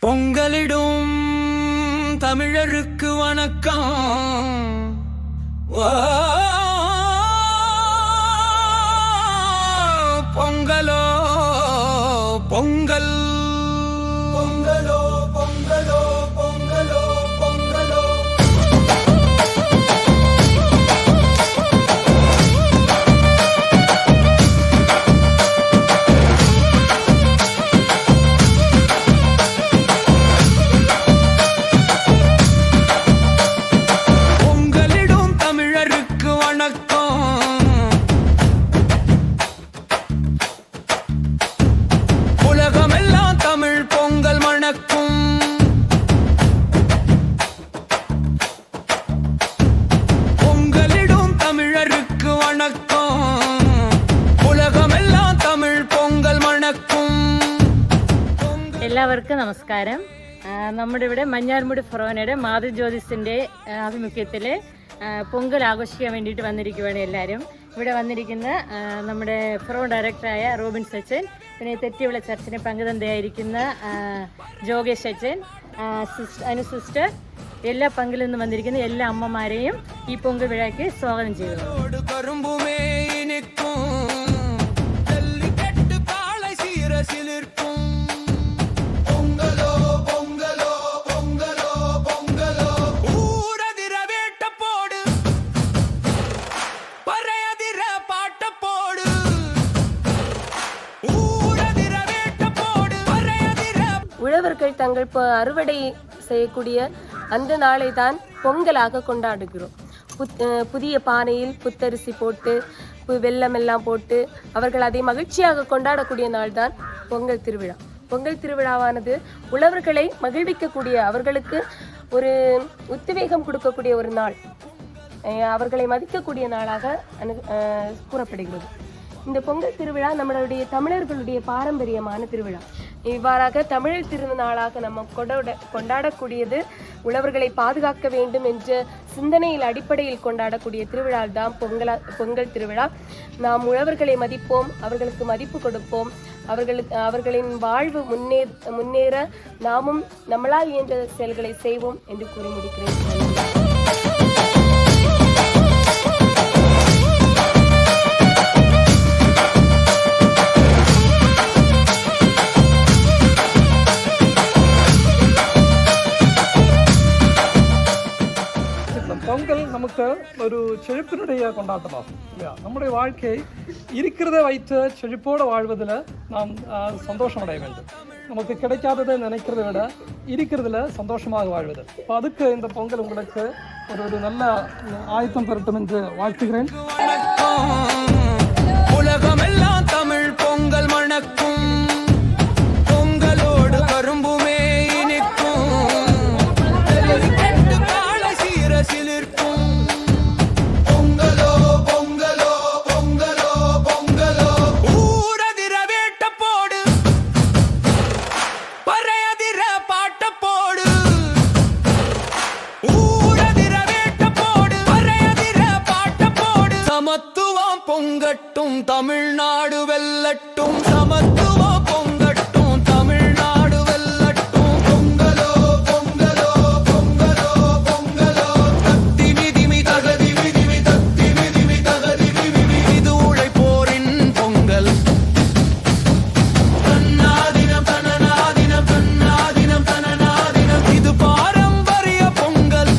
பொங்கலிடும் தமிழருக்கு வணக்கம். பொங்கலோ பொங்கல், பொங்கலோ பொங்கலோ பொங்கலோ பொங்கலோ. பொங்கலிடும் தமிழருக்கு வணக்கம். உலகமெல்லாம் தமிழ் பொங்கல் மணக்கும். பொங்கலிடும் தமிழருக்கு வணக்கம். உலகமெல்லாம் தமிழ் பொங்கல் മണക്കും. എല്ലാവർക്കും നമസ്കാരം. നമ്മുടെ ഇവിടെ മഞ്ഞാർമുടി ഫൊറോനയുടെ മാതൃജ്യോതിസിൻ്റെ ആഭിമുഖ്യത്തിൽ പൊങ്കൽ ആഘോഷിക്കാൻ വേണ്ടിയിട്ട് വന്നിരിക്കുകയാണ് എല്ലാവരും. ഇവിടെ വന്നിരിക്കുന്ന നമ്മുടെ ഫൊറോൺ ഡയറക്ടറായ റോബിൻ സച്ചൻ, പിന്നെ തെറ്റിവിള ചർച്ചിന് പങ്കുതന്തയായിരിക്കുന്ന ജോഗേഷ് അച്ചൻ, അനു സിസ്റ്റർ, എല്ലാ പങ്കിൽ നിന്ന് വന്നിരിക്കുന്ന എല്ലാ അമ്മമാരെയും ഈ പൊങ്കൽ വിഴയ്ക്ക് സ്വാഗതം ചെയ്യുന്നു. உழவர்கள் தங்கள் அறுவடை செய்யக்கூடிய அந்த நாளை தான் பொங்கலாக கொண்டாடுகிறோம். புதிய பானையில் புத்தரிசி போட்டு வெல்லமெல்லாம் போட்டு அவர்கள் அதை மகிழ்ச்சியாக கொண்டாடக்கூடிய நாள் தான் பொங்கல் திருவிழா. பொங்கல் திருவிழாவானது உழவர்களை மகிழ்விக்கக்கூடிய, அவர்களுக்கு ஒரு உத்வேகம் கொடுக்கக்கூடிய ஒரு நாள், அவர்களை மதிக்கக்கூடிய நாளாக கூறப்படுகிறது. இந்த பொங்கல் திருவிழா நம்மளுடைய தமிழர்களுடைய பாரம்பரியமான திருவிழா. இவ்வாறாக தமிழர் திருநாளாக நம்ம கொண்டாடக்கூடியது உழவர்களை பாதுகாக்க வேண்டும் என்ற சிந்தனையில் அடிப்படையில் கொண்டாடக்கூடிய திருவிழா தான் பொங்கல் திருவிழா. நாம் உழவர்களை மதிப்போம், அவர்களுக்கு மதிப்பு கொடுப்போம், அவர்களின் வாழ்வு முன்னேற நாமும் நம்மளால் இயன்ற செயல்களை செய்வோம் என்று கூறி முடிக்கிறேன். பொங்கல் நமக்கு ஒரு செழிப்பினுடைய கொண்டாட்டமாகும் இல்லையா? நம்முடைய வாழ்க்கை இருக்கிறதை வைத்து செழிப்போடு வாழ்வதில் நாம் சந்தோஷம் அடைய வேண்டும். நமக்கு கிடைக்காததை நினைக்கிறத விட இருக்கிறதுல சந்தோஷமாக வாழ்வது. இப்போ அதுக்கு இந்த பொங்கல் உங்களுக்கு ஒரு நல்ல ஆயத்தம் பெறட்டும் என்று வாழ்த்துகிறேன். உலகமெல்லாம் தமிழ் பொங்கல் மணக்கும். பொங்கலோடு கரும்புமே இனிக்கும். பொங்கலோ பொங்கலோ பொங்கலோ பொங்கலோ. ஊரதிர வேட்ட போடு, பறையதிர பாட்ட போடு. ஊரதிர வேட்ட போடு, பறையதிர பாட்ட போடு. சமத்துவம் பொங்கட்டும், தமிழ்நாடு வெல்லட்டும். சமத்துவம் பொங்கட்டும், தமிழ்நாடு வெல்லட்டும். பொங்கலோ பொங்கலோ பொங்கலோ பொங்கலோ. தத்தி மிதிமி தகதி மிதிமி தத்தி மிதிமி தகதி மிதிமி. இது உழைப்போரின் பொங்கல். தன்னாதினம் தனநாதினம் தன்னாதினம் தனநாதினம். இது பாரம்பரிய பொங்கல்.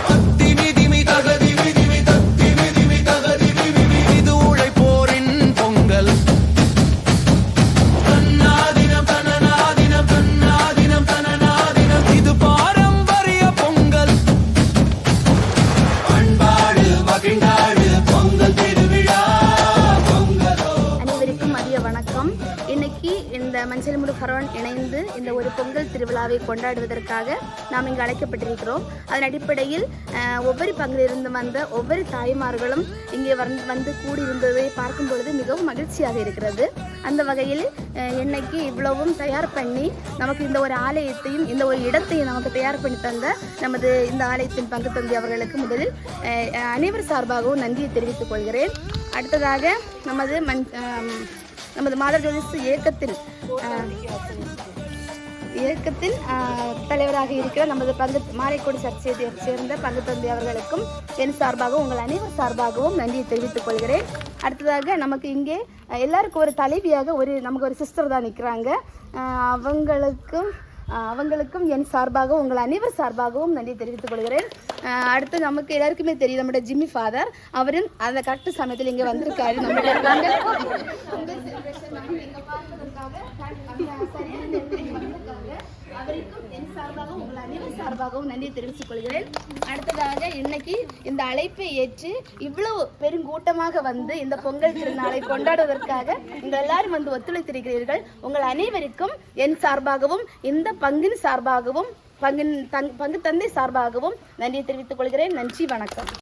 தத்தி மிதிமி தகதி மிதிமி தத்தி மிதிமி தகதி மிதிமி. இது உழைப்போரின் பொங்கல். தன்னாதினம் தனநாதினம் தன்னாதினம் தனநாதினம். இது பாரம்பரிய பொங்கல். பண்பாடு மகிழ்ந்தாடு பொங்கல் திருவிழா. பொங்கலோ. அனைவருக்கும் மதிய வணக்கம். இன்னைக்கு இந்த மஞ்சள்முடி ஃபொரோன் இணைந்து இந்த ஒரு பொங்கல் திருவிழாவை கொண்டாடுவதற்காக நாம் இங்கு அழைக்கப்பட்டிருக்கிறோம். அதன் அடிப்படையில் ஒவ்வொரு பங்கிலிருந்து வந்த ஒவ்வொரு தாய்மார்களும் இங்கே வந்து கூடியிருந்ததை பார்க்கும் பொழுது மிகவும் மகிழ்ச்சியாக இருக்கிறது. அந்த வகையில் இன்னைக்கு இவ்வளவும் தயார் பண்ணி நமக்கு இந்த ஒரு ஆலயத்தையும் இந்த ஒரு இடத்தையும் நமக்கு தயார் பண்ணி தந்த நமது இந்த ஆலயத்தின் பங்கு தந்தை அவர்களுக்கு முதலில் அனைவர் சார்பாகவும் நன்றியை தெரிவித்துக் கொள்கிறேன். அடுத்ததாக நமது மாதர் ஜோதிஸ் இயக்கத்தில் இயக்கத்தின் தலைவராக இருக்கிற நமது மாலைக்கோடு சர்ச்சையை சேர்ந்த பங்கு தந்தை அவர்களுக்கும் என் சார்பாகவும் உங்கள் அனைவர் சார்பாகவும் நன்றியை தெரிவித்துக் கொள்கிறேன். அடுத்ததாக நமக்கு இங்கே எல்லாருக்கும் ஒரு தலைவியாக நமக்கு ஒரு சிஸ்டர் தான் நிற்கிறாங்க. அவங்களுக்கும் என் சார்பாகவும் உங்கள் அனைவர் சார்பாகவும் நன்றி தெரிவித்துக் கொள்கிறேன். அடுத்து நமக்கு எல்லாருக்குமே தெரியும் நம்முடைய ஜிம்மி ஃபாதர், அவரும் அந்த கரெக்ட் சமயத்தில் இங்கே வந்திருக்காரு. நம்முடைய அவருக்கும் என் சார்பாகவும் உங்கள் அனைவர் சார்பாகவும் நன்றி தெரிவித்துக் கொள்கிறேன். அடுத்ததாக இன்னைக்கு இந்த அழைப்பை ஏற்று இவ்வளவு பெருங்கூட்டமாக வந்து இந்த பொங்கல் திருநாளை கொண்டாடுவதற்காக நீங்கள் எல்லாரும் வந்து ஒத்துழைத்திருக்கிறீர்கள். உங்கள் அனைவருக்கும் என் சார்பாகவும் இந்த பங்கின் சார்பாகவும் பங்கு தந்தை சார்பாகவும் நன்றி தெரிவித்துக் கொள்கிறேன். நன்றி, வணக்கம்.